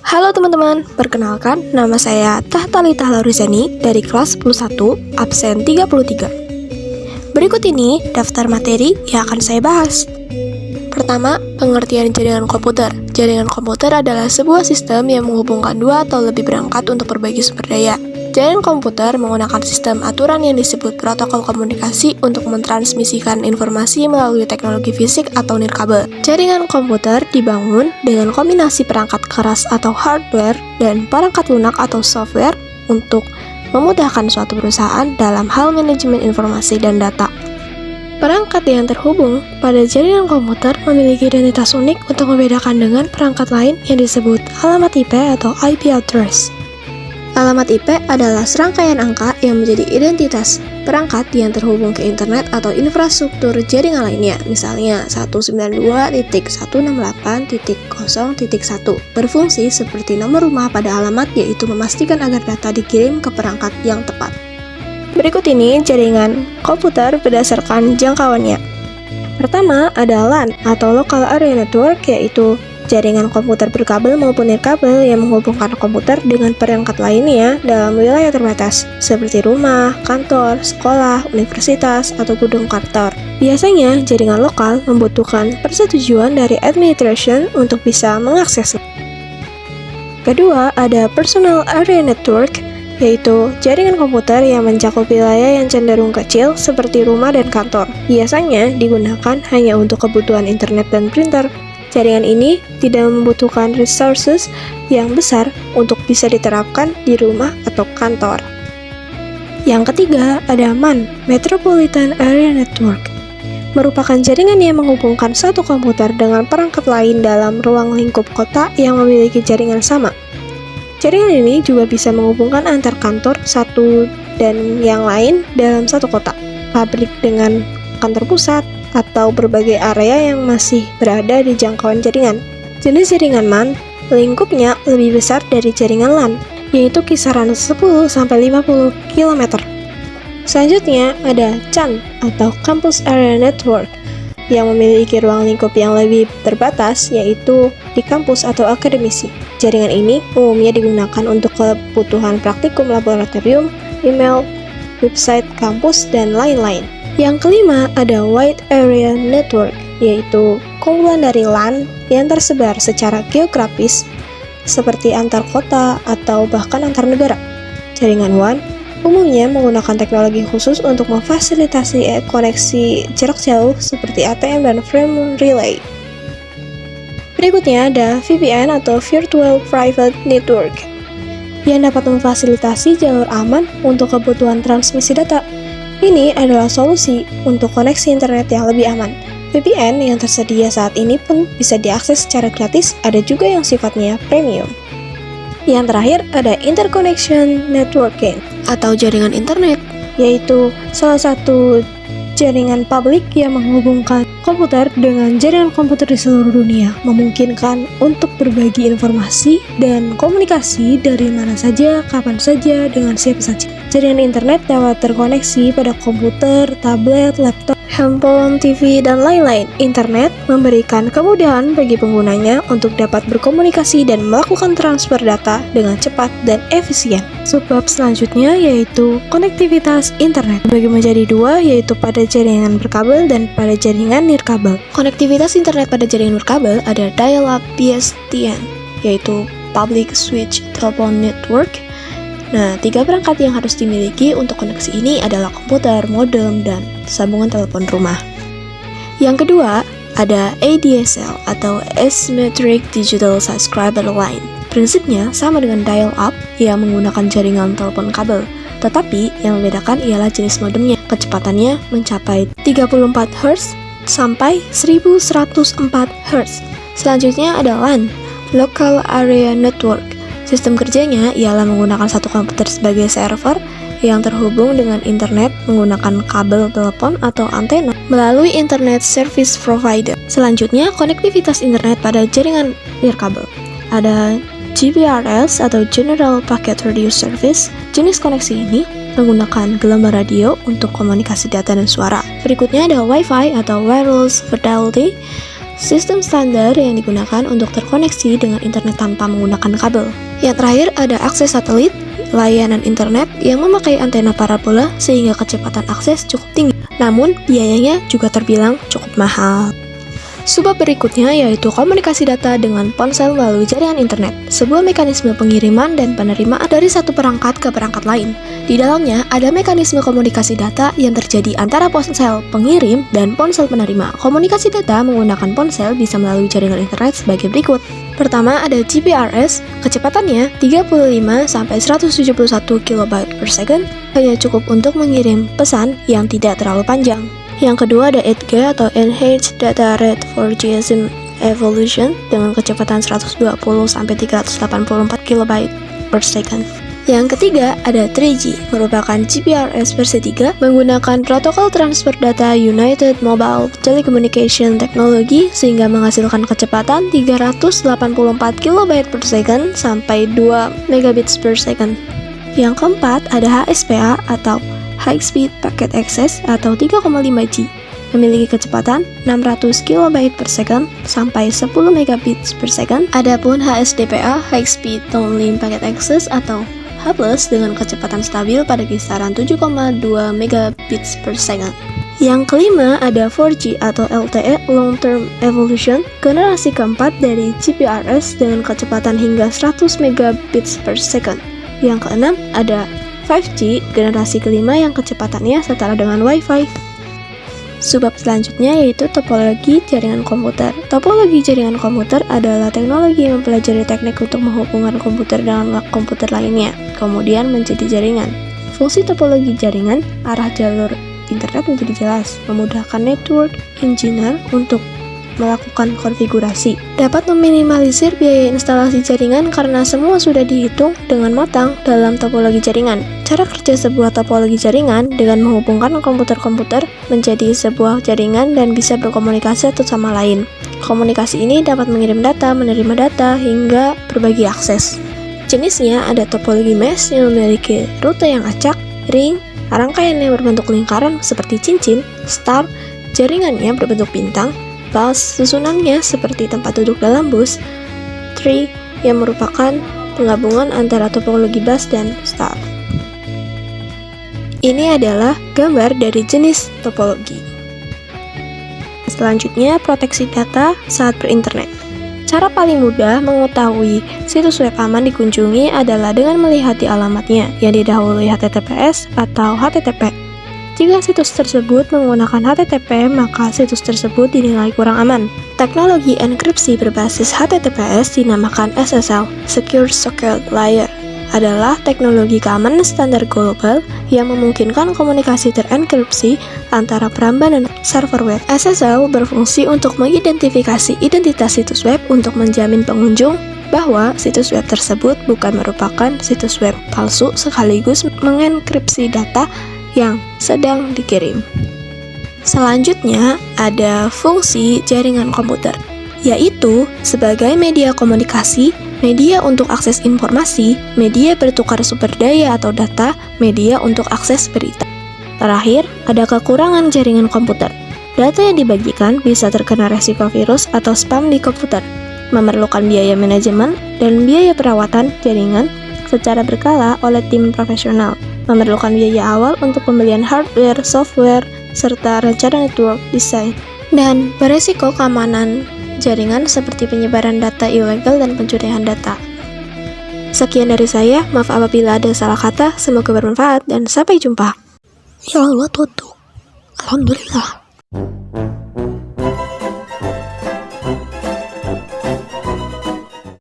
Halo teman-teman, perkenalkan nama saya Tahtalita Laurizani dari kelas 11 absen 33. Berikut ini daftar materi yang akan saya bahas. Pertama, pengertian jaringan komputer. Jaringan komputer adalah sebuah sistem yang menghubungkan dua atau lebih perangkat untuk berbagi sumber daya. Jaringan komputer menggunakan sistem aturan yang disebut protokol komunikasi untuk mentransmisikan informasi melalui teknologi fisik atau nirkabel. Jaringan komputer dibangun dengan kombinasi perangkat keras atau hardware dan perangkat lunak atau software untuk memudahkan suatu perusahaan dalam hal manajemen informasi dan data. Perangkat yang terhubung pada jaringan komputer memiliki identitas unik untuk membedakan dengan perangkat lain yang disebut alamat IP atau IP address. Alamat IP adalah serangkaian angka yang menjadi identitas perangkat yang terhubung ke internet atau infrastruktur jaringan lainnya, misalnya 192.168.0.1, berfungsi seperti nomor rumah pada alamat, yaitu memastikan agar data dikirim ke perangkat yang tepat. Berikut ini jaringan komputer berdasarkan jangkauannya. Pertama ada LAN atau Local Area Network, yaitu jaringan komputer berkabel maupun nirkabel yang menghubungkan komputer dengan perangkat lainnya dalam wilayah terbatas, seperti rumah, kantor, sekolah, universitas, atau gedung kantor. Biasanya, jaringan lokal membutuhkan persetujuan dari administration untuk bisa mengaksesnya. Kedua, ada Personal Area Network, yaitu jaringan komputer yang mencakup wilayah yang cenderung kecil seperti rumah dan kantor. Biasanya digunakan hanya untuk kebutuhan internet dan printer. Jaringan ini tidak membutuhkan resources yang besar untuk bisa diterapkan di rumah atau kantor. Yang ketiga, ada MAN, Metropolitan Area Network, merupakan jaringan yang menghubungkan satu komputer dengan perangkat lain dalam ruang lingkup kota yang memiliki jaringan sama. Jaringan ini juga bisa menghubungkan antar kantor satu dan yang lain dalam satu kota, pabrik dengan kantor pusat, atau berbagai area yang masih berada di jangkauan jaringan. Jenis jaringan MAN, lingkupnya lebih besar dari jaringan LAN, yaitu kisaran 10-50 km. Selanjutnya ada CAN atau Campus Area Network, yang memiliki ruang lingkup yang lebih terbatas, yaitu di kampus atau akademisi. Jaringan ini umumnya digunakan untuk kebutuhan praktikum laboratorium, email, website kampus, dan lain-lain. Yang kelima ada Wide Area Network, yaitu kumpulan dari LAN yang tersebar secara geografis seperti antar kota atau bahkan antar negara. Jaringan WAN umumnya menggunakan teknologi khusus untuk memfasilitasi koneksi jarak jauh seperti ATM dan frame relay. Berikutnya ada VPN atau Virtual Private Network, yang dapat memfasilitasi jalur aman untuk kebutuhan transmisi data. Ini adalah solusi untuk koneksi internet yang lebih aman. VPN yang tersedia saat ini pun bisa diakses secara gratis, ada juga yang sifatnya premium. Yang terakhir ada Interconnection Networking atau jaringan internet, yaitu salah satu jaringan publik yang menghubungkan komputer dengan jaringan komputer di seluruh dunia, memungkinkan untuk berbagi informasi dan komunikasi dari mana saja, kapan saja, dengan siapa saja. Jaringan internet dapat terkoneksi pada komputer, tablet, laptop, handphone, TV, dan lain-lain. Internet memberikan kemudahan bagi penggunanya untuk dapat berkomunikasi dan melakukan transfer data dengan cepat dan efisien. Subbab selanjutnya yaitu konektivitas internet. Dibagi menjadi dua, yaitu pada jaringan berkabel dan pada jaringan nirkabel. Konektivitas internet pada jaringan berkabel ada dial-up PSTN, yaitu Public Switch Telephone Network. Nah, 3 perangkat yang harus dimiliki untuk koneksi ini adalah komputer, modem, dan sambungan telepon rumah. Yang kedua, ada ADSL atau Asymmetric Digital Subscriber Line. Prinsipnya sama dengan dial-up yang menggunakan jaringan telepon kabel, tetapi yang membedakan ialah jenis modemnya. Kecepatannya mencapai 34 Hz sampai 1104 Hz. Selanjutnya ada LAN, Local Area Network. Sistem kerjanya ialah menggunakan satu komputer sebagai server yang terhubung dengan internet menggunakan kabel telepon atau antena melalui Internet Service Provider. Selanjutnya, konektivitas internet pada jaringan nirkabel. Ada GPRS atau General Packet Radio Service. Jenis koneksi ini menggunakan gelombang radio untuk komunikasi data dan suara. Berikutnya ada Wi-Fi atau Wireless Fidelity sistem standar yang digunakan untuk terkoneksi dengan internet tanpa menggunakan kabel. Yang terakhir ada akses satelit, layanan internet yang memakai antena parabola sehingga kecepatan akses cukup tinggi, namun biayanya juga terbilang cukup mahal. Subbab berikutnya yaitu komunikasi data dengan ponsel melalui jaringan internet, sebuah mekanisme pengiriman dan penerimaan dari satu perangkat ke perangkat lain. Di dalamnya ada mekanisme komunikasi data yang terjadi antara ponsel pengirim dan ponsel penerima. Komunikasi data menggunakan ponsel bisa melalui jaringan internet sebagai berikut. Pertama ada GPRS, kecepatannya 35-171 KB per second, hanya cukup untuk mengirim pesan yang tidak terlalu panjang. Yang kedua ada 8G atau Enhanced Data Rate for GSM Evolution dengan kecepatan 120-384 KB per second. Yang ketiga ada 3G, merupakan GPRS versi 3 menggunakan protokol transfer data United Mobile Telecommunication Technology sehingga menghasilkan kecepatan 384 KB per second sampai 2 megabits per second. Yang keempat ada HSPA atau High Speed Packet Access atau 3,5G, memiliki kecepatan 600 KB per second sampai 10 megabits per second. Adapun HSDPA High Speed Downlink Packet Access atau H+ dengan kecepatan stabil pada kisaran 7,2 megabits per second. Yang kelima ada 4G atau LTE Long Term Evolution, generasi keempat dari GPRS dengan kecepatan hingga 100 megabits per second. Yang keenam ada 5G generasi kelima yang kecepatannya setara dengan Wi-Fi. Subbab selanjutnya yaitu topologi jaringan komputer. Topologi jaringan komputer adalah teknologi yang mempelajari teknik untuk menghubungkan komputer dengan komputer lainnya, kemudian menjadi jaringan. Fungsi topologi jaringan, arah jalur internet menjadi jelas, memudahkan network engineer untuk melakukan konfigurasi. Dapat meminimalisir biaya instalasi jaringan karena semua sudah dihitung dengan matang dalam topologi jaringan. Cara kerja sebuah topologi jaringan dengan menghubungkan komputer-komputer menjadi sebuah jaringan dan bisa berkomunikasi satu sama lain. Komunikasi ini dapat mengirim data, menerima data, hingga berbagi akses. Jenisnya ada topologi mesh yang memiliki rute yang acak, ring, rangkaian yang berbentuk lingkaran seperti cincin, star, jaringannya berbentuk bintang, bus, susunannya seperti tempat duduk dalam bus, tree yang merupakan penggabungan antara topologi bus dan star. Ini adalah gambar dari jenis topologi. Selanjutnya, proteksi data saat berinternet. Cara paling mudah mengetahui situs web aman dikunjungi adalah dengan melihat di alamatnya yang didahului HTTPS atau HTTP. Jika situs tersebut menggunakan HTTP, maka situs tersebut dinilai kurang aman. Teknologi enkripsi berbasis HTTPS dinamakan SSL, Secure Socket Layer, adalah teknologi keamanan standar global yang memungkinkan komunikasi terenkripsi antara peramban dan server web. SSL berfungsi untuk mengidentifikasi identitas situs web untuk menjamin pengunjung bahwa situs web tersebut bukan merupakan situs web palsu sekaligus mengenkripsi data yang sedang dikirim. Selanjutnya ada fungsi jaringan komputer, yaitu sebagai media komunikasi, media untuk akses informasi, media bertukar sumber daya atau data, media untuk akses berita. Terakhir, ada kekurangan jaringan komputer. Data yang dibagikan bisa terkena resiko virus atau spam di komputer, memerlukan biaya manajemen dan biaya perawatan jaringan secara berkala oleh tim profesional, memerlukan biaya awal untuk pembelian hardware, software, serta rencana network design, dan beresiko keamanan jaringan seperti penyebaran data ilegal dan pencurian data. Sekian dari saya, maaf apabila ada salah kata, semoga bermanfaat dan sampai jumpa. Ya Allah, tutup. Alhamdulillah.